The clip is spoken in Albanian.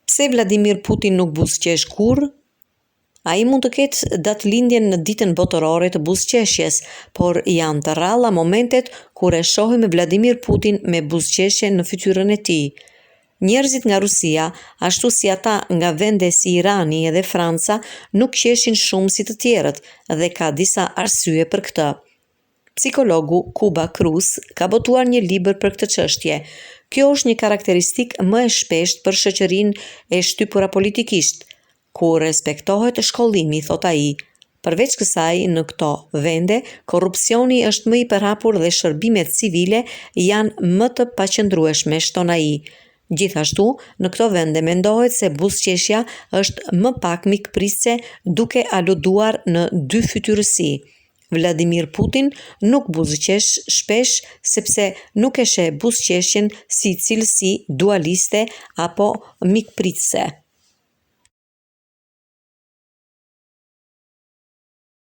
Pse Vladimir Putin nuk buzëqesh kurrë? Ai mund të ketë datëlindjen në ditën botërore të buzëqeshjes, por janë të rralla momentet kur e shohim Vladimir Putin me buzëqeshje në fytyrën e tij. Njerëzit nga Rusia, ashtu si ata nga vende si Irani edhe Franca, nuk qeshin shumë si të tjerët dhe ka disa arsye për këtë. Psikologu Kuba Cruz ka botuar një libër për këtë çështje. Kjo është një karakteristikë më e shpeshtë për shoqërinë e shtypura politikisht, ku respektohet shkollimi, thot ai. Përveç kësaj, në këto vende, korrupsioni është më i përhapur dhe shërbimet civile janë më të paqëndrueshme, shton ai. Gjithashtu, në këto vende mendohet se buzëqeshja është më pak mikpritëse duke aluduar në dy fytyrësi. Vladimir Putin nuk buzëqesh shpesh sepse nuk e sheh buzëqeshjen si cilësi dualiste apo mikpritëse.